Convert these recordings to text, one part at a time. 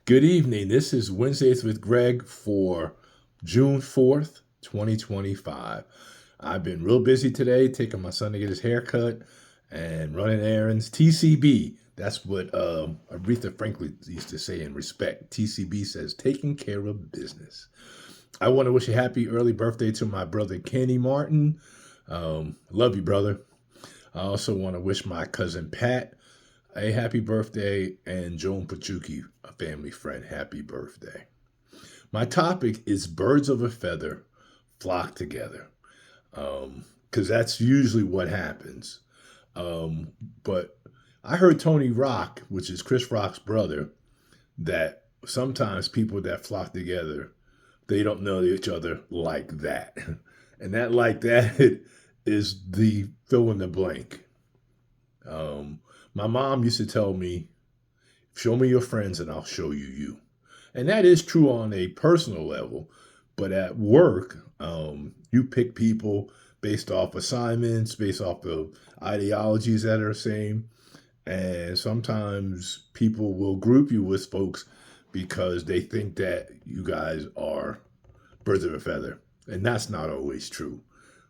Good evening. This is Wednesdays with Greg for June 4th, 2025. I've been real busy today, taking my son to get his hair cut and running errands. TCB, that's what Aretha Franklin used to say in respect. TCB says, taking care of business. I want to wish a happy early birthday to my brother Kenny Martin. Love you, brother. I also want to wish my cousin Pat a happy birthday, and Joan Pachuki, a family friend, happy birthday. My topic is birds of a feather flock together, because that's usually what happens. Um, but I heard Tony Rock, which is Chris Rock's brother, that sometimes people that flock together, they don't know each other like that. And that like that is the fill in the blank. Um, my mom used to tell me, show me your friends and I'll show you you. And that is true on a personal level. But at work, you pick people based off assignments, based off of ideologies that are the same. And sometimes people will group you with folks because they think that you guys are birds of a feather. And that's not always true.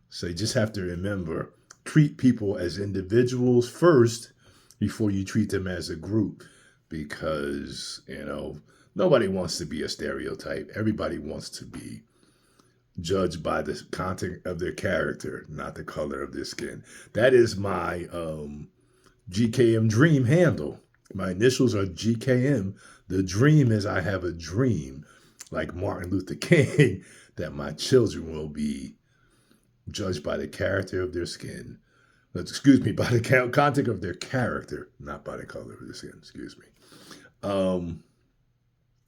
So you just have to remember, treat people as individuals first before you treat them as a group, because nobody wants to be a stereotype. Everybody wants to be judged by the content of their character, not the color of their skin. That is my GKM dream handle. My initials are GKM. The dream is I have a dream, like Martin Luther King, that my children will be judged by the character of their skin. Excuse me, by the content of their character, not by the color of their skin. Excuse me. Um,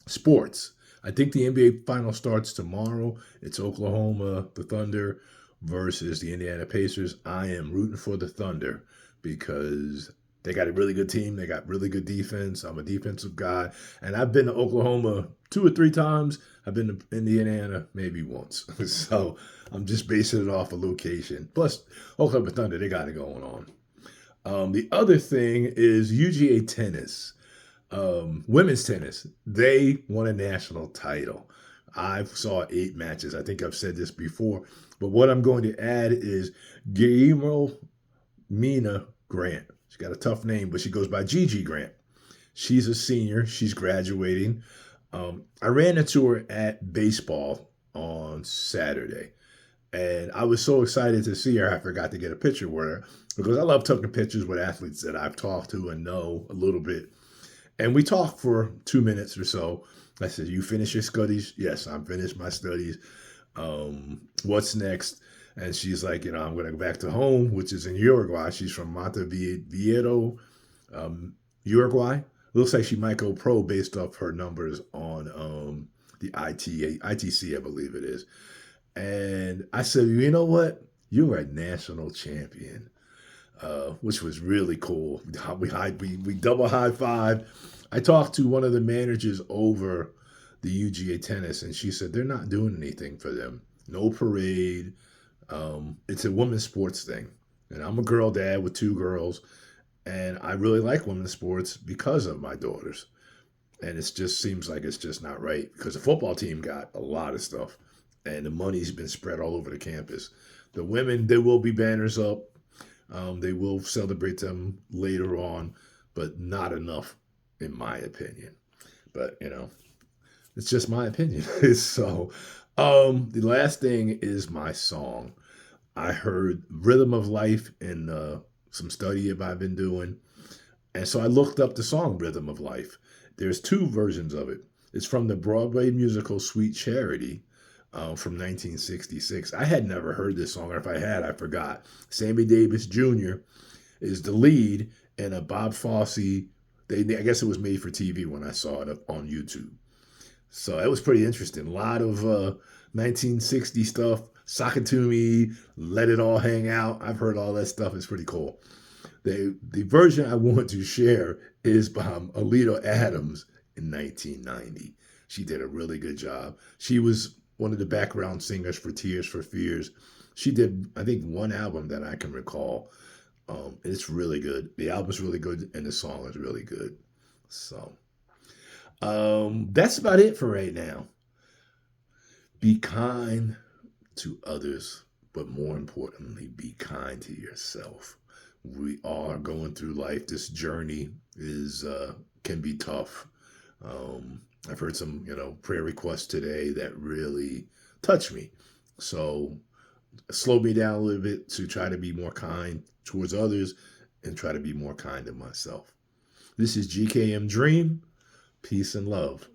Sports. I think the NBA final starts tomorrow. It's Oklahoma, the Thunder, versus the Indiana Pacers. I am rooting for the Thunder because they got a really good team. They got really good defense. I'm a defensive guy. And I've been to Oklahoma 2 or 3 times. I've been to Indiana maybe once. So I'm just basing it off a location. Plus, Oklahoma Thunder, they got it going on. The other thing is UGA tennis, women's tennis. They won a national title. I saw 8 matches. I think I've said this before, but what I'm going to add is Guillermo Mina Grant. She's got a tough name, but she goes by Gigi Grant. She's a senior. She's graduating. I ran into her at baseball on Saturday, and I was so excited to see her. I forgot to get a picture with her because I love taking pictures with athletes that I've talked to and know a little bit. And we talked for 2 minutes or so. I said, "You finished your studies?" "Yes, I'm finished my studies." What's next? And she's like, I'm going to go back to home, which is in Uruguay. She's from Montevideo, Uruguay. Looks like she might go pro based off her numbers on the ITC, I believe it is. And I said, you know what? You're a national champion, which was really cool. We double high five. I talked to one of the managers over the UGA tennis, and she said they're not doing anything for them. No parade. It's a women's sports thing. And I'm a girl dad with 2 girls, and I really like women's sports because of my daughters. And it just seems like it's just not right because the football team got a lot of stuff, and the money's been spread all over the campus. The women, there will be banners up. They will celebrate them later on, but not enough, in my opinion. But it's just my opinion. So, the last thing is my song. I heard Rhythm of Life in some study I've been doing. And so I looked up the song Rhythm of Life. There's 2 versions of it. It's from the Broadway musical Sweet Charity from 1966. I had never heard this song, or if I had, I forgot. Sammy Davis Jr. is the lead, and a Bob Fosse. I guess it was made for TV when I saw it up on YouTube. So it was pretty interesting. A lot of 1960 stuff. Sock It To Me, Let It All Hang Out. I've heard all that stuff. It's pretty cool. The version I want to share is by Alito Adams in 1990. She did a really good job. She was one of the background singers for Tears for Fears. She did, I think, one album that I can recall. It's really good. The album's really good, and the song is really good. So That's about it for right now. Be kind to others, but more importantly, be kind to yourself. We are going through life. This journey is can be tough. I've heard some, prayer requests today that really touch me. So slow me down a little bit to try to be more kind towards others and try to be more kind to myself. This is GKM Dream. Peace and love.